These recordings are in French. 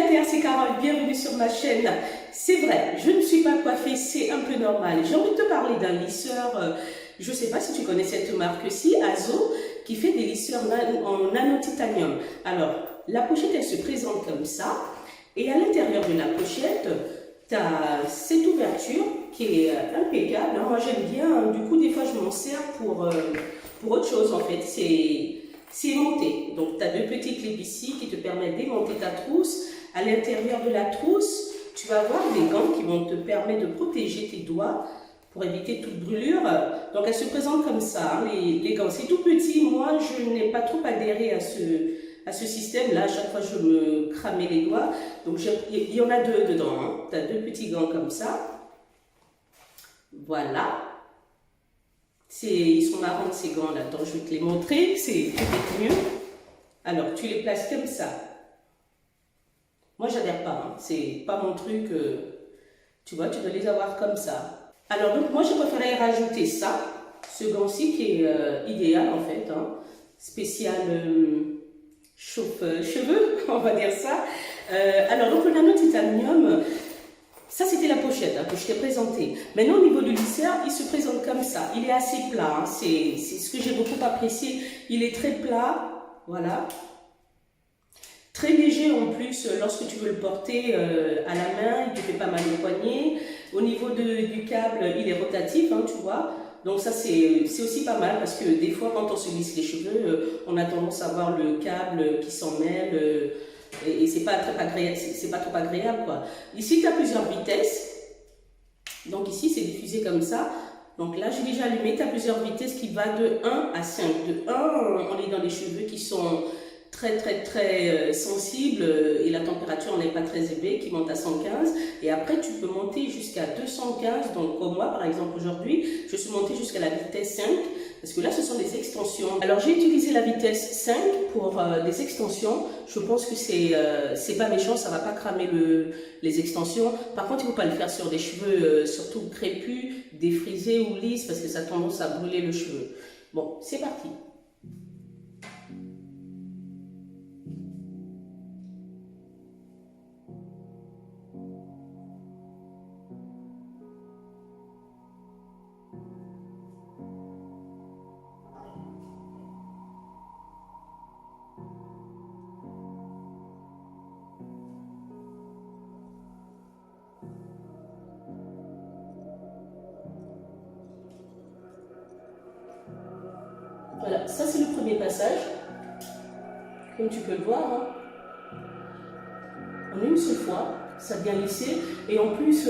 célibataire, c'est Carole, bienvenue sur ma chaîne. C'est vrai, je ne suis pas coiffée, c'est un peu normal. J'ai envie de te parler d'un lisseur, je ne sais pas si tu connais cette marque-ci, Azo, qui fait des lisseurs en nano-titanium. Alors, la pochette, elle se présente comme ça, et à l'intérieur de la pochette, tu as cette ouverture qui est impeccable. Moi, j'aime bien, du coup, des fois, je m'en sers pour autre chose, en fait. C'est aimanté. Donc, tu as deux petites clés ici qui te permettent d'aimanter ta trousse. À l'intérieur de la trousse, tu vas avoir des gants qui vont te permettre de protéger tes doigts pour éviter toute brûlure. Donc, elle se présente comme ça, hein, les gants. C'est tout petit. Moi, je n'ai pas trop adhéré à ce système-là. À chaque fois, je me cramais les doigts. Donc, il y en a deux dedans. Hein. Tu as deux petits gants comme ça. Voilà. Ils sont marrants ces gants là, attends, je vais te les montrer, c'est peut-être mieux. Alors, tu les places comme ça. Moi, j'adhère pas, hein. C'est pas mon truc. Tu vois, tu dois les avoir comme ça. Alors, donc, moi, je préférais rajouter ça, ce gant-ci qui est idéal en fait, hein. Spécial chauffe-cheveux, on va dire ça. Alors, donc, le nano titanium. Ça, c'était la pochette hein, que je t'ai présentée. Maintenant, au niveau du lisseur, il se présente comme ça. Il est assez plat. Hein. C'est ce que j'ai beaucoup apprécié. Il est très plat. Voilà. Très léger en plus, lorsque tu veux le porter à la main, il te fait pas mal au poignet. Au niveau du câble, il est rotatif, hein, tu vois. Donc ça, c'est aussi pas mal parce que des fois, quand on se lisse les cheveux, on a tendance à voir le câble qui s'en mêle. Et c'est pas trop agréable quoi. Ici tu as plusieurs vitesses, donc ici c'est diffusé comme ça, donc là j'ai déjà allumé, tu as plusieurs vitesses qui va de 1 à 5. De 1 on est dans les cheveux qui sont très sensibles et la température n'est pas très élevée, qui monte à 115, et après tu peux monter jusqu'à 215. Donc comme moi par exemple aujourd'hui je suis montée jusqu'à la vitesse 5 parce que là ce sont des extensions. Alors j'ai utilisé la vitesse 5 pour des extensions. Je pense que c'est pas méchant, ça va pas cramer les extensions. Par contre il ne faut pas le faire sur des cheveux surtout crépus, défrisés ou lisses parce que ça a tendance à brûler le cheveu. Bon, c'est parti. Voilà, ça c'est le premier passage, comme tu peux le voir, hein. En une seule fois, ça vient lisser, et en plus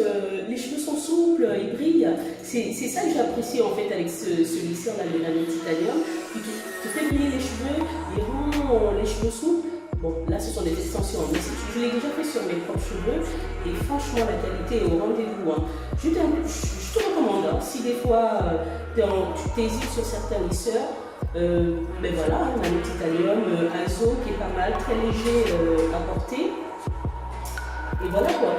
les cheveux sont souples, ils brillent. C'est ça que j'ai apprécié en fait avec ce lisseur là, le nano titanium, qui te fait briller les cheveux, il rend les cheveux souples. Bon, là ce sont des extensions, mais je l'ai déjà fait sur mes propres cheveux, et franchement la qualité est au rendez-vous, hein. Je te recommande, hein, si des fois tu t'hésites sur certains lisseurs, ben voilà, on a le titanium Azo qui est pas mal, très léger à porter. Et voilà quoi.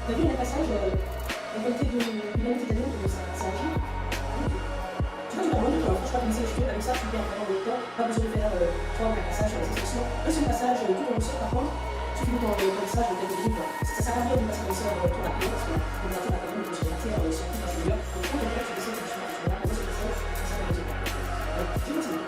T'as vu le passage, la qualité de l'humanité titanium, ça agit. Tu vois, tu vas moins de temps, franchement, glisser les cheveux comme ça, tu perds vraiment de temps, pas besoin de faire 3 passages sur les extensions. Un seul passage, tout en douceur, par contre, tu finis ton passage de quelques minutes. Ça sert à rien de passer comme ça tout rapidement parce que l'ordinateur a quand même une fonctionnalité surtout dans ce milieu. Donc quand tu descends ton chemin, tu vois, comment c'est ça, ça va résultat. Donc, je continue.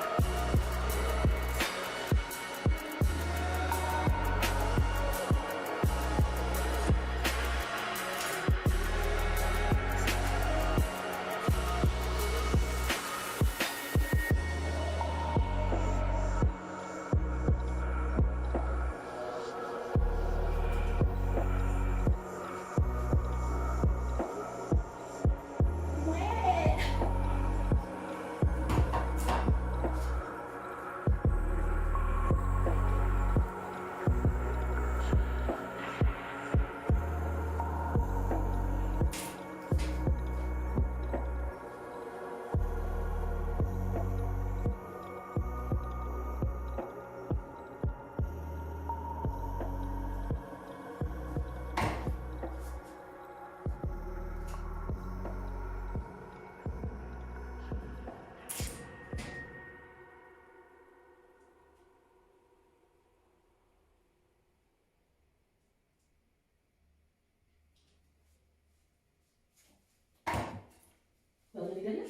Vous avez gagné?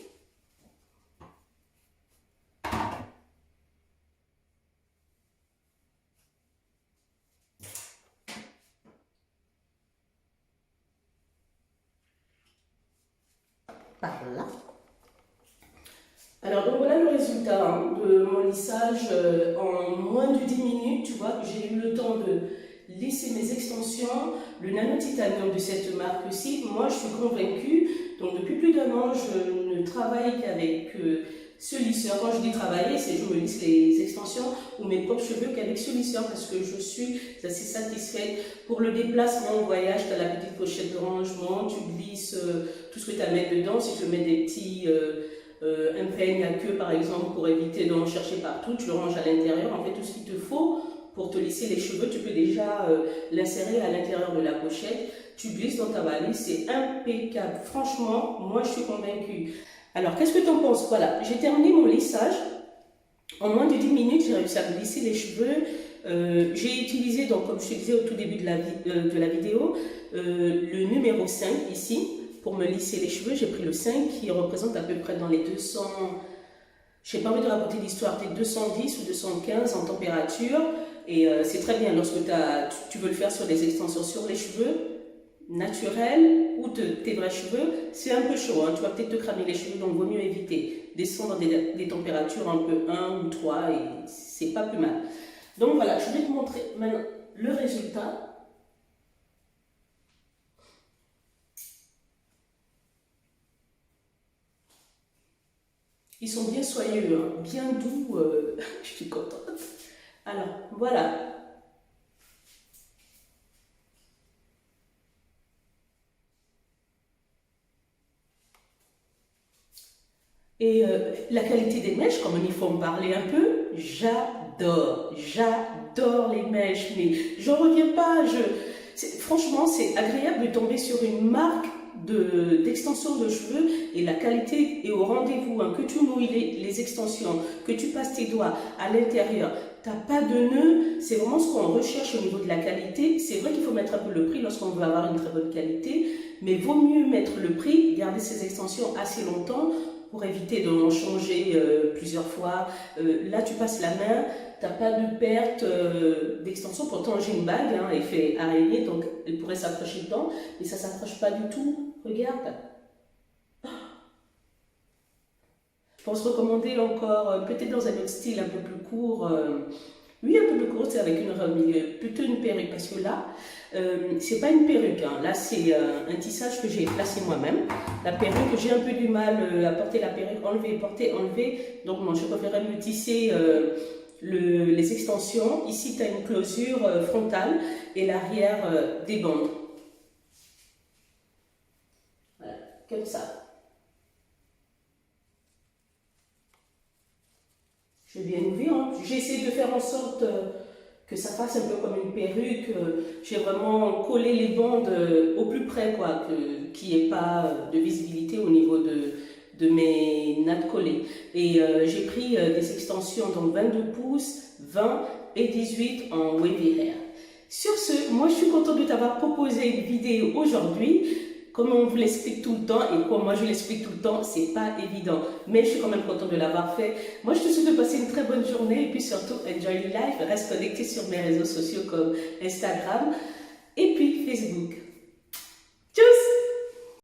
Par là. Alors, donc voilà le résultat de mon lissage en moins de 10 minutes. Tu vois, j'ai eu le temps de lisser mes extensions. Le nano titanium de cette marque-ci, moi je suis convaincue. Donc depuis plus d'1 an, je ne travaille qu'avec ce lisseur. Quand je dis travailler, c'est je me lisse les extensions ou mes propres cheveux qu'avec ce lisseur parce que je suis assez satisfaite. Pour le déplacement au voyage, tu as la petite pochette de rangement, tu glisses tout ce que tu as à mettre dedans. Si tu veux mettre des petits un peigne à queue par exemple pour éviter d'en chercher partout, tu le ranges à l'intérieur. En fait, tout ce qu'il te faut pour te lisser les cheveux, tu peux déjà l'insérer à l'intérieur de la pochette. Tu glisses dans ta valise, c'est impeccable. Franchement, moi je suis convaincue. Alors, qu'est-ce que tu en penses? Voilà, j'ai terminé mon lissage. En moins de 10 minutes, j'ai réussi à me lisser les cheveux. J'ai utilisé, donc, comme je te disais au tout début de la vidéo, le numéro 5 ici, pour me lisser les cheveux. J'ai pris le 5 qui représente à peu près dans les 200, je n'ai pas envie de raconter l'histoire, peut-être 210 ou 215 en température. Et c'est très bien lorsque tu veux le faire sur des extensions sur les cheveux naturels ou tes vrais cheveux, c'est un peu chaud, hein. Tu vas peut-être te cramer les cheveux, donc il vaut mieux éviter. Descendre des températures un peu 1 ou 3 et c'est pas plus mal. Donc voilà, je vais te montrer maintenant le résultat. Ils sont bien soyeux, hein, bien doux, je suis contente. Alors, voilà. Et la qualité des mèches, comme il faut en parler un peu, j'adore les mèches, mais j'en reviens pas. Franchement, c'est agréable de tomber sur une marque d'extension de cheveux et la qualité est au rendez-vous, hein. Que tu mouilles les extensions, que tu passes tes doigts à l'intérieur, tu n'as pas de nœuds, c'est vraiment ce qu'on recherche au niveau de la qualité. C'est vrai qu'il faut mettre un peu le prix lorsqu'on veut avoir une très bonne qualité, mais vaut mieux mettre le prix, garder ces extensions assez longtemps pour éviter d'en changer plusieurs fois. Là, tu passes la main, tu n'as pas de perte d'extension. Pourtant, j'ai une bague, hein, effet araignée, donc elle pourrait s'accrocher dedans, mais ça ne s'accroche pas du tout. Regarde. Je pense recommander encore, peut-être dans un autre style un peu plus court. Oui, un peu plus court, c'est avec plutôt une perruque, parce que là, c'est pas une perruque, hein. Là c'est un tissage que j'ai placé moi-même. La perruque, j'ai un peu du mal à porter la perruque, enlever, porter, enlever. Donc moi, je préférerais me tisser les extensions. Ici, tu as une closure frontale et l'arrière des bandes. Voilà, comme ça. Je vais bien ouvrir, hein. J'ai essayé de faire en sorte que ça fasse un peu comme une perruque. J'ai vraiment collé les bandes au plus près, quoi, qu'il n'y ait pas de visibilité au niveau de mes nattes collées. Et j'ai pris des extensions, donc 22 pouces, 20 et 18 en webinaire. Sur ce, moi je suis contente de t'avoir proposé une vidéo aujourd'hui. Comme on vous l'explique tout le temps et comme moi je l'explique tout le temps, c'est pas évident. Mais je suis quand même contente de l'avoir fait. Moi je te souhaite de passer une très bonne journée et puis surtout enjoy your life. Reste connecté sur mes réseaux sociaux comme Instagram et puis Facebook.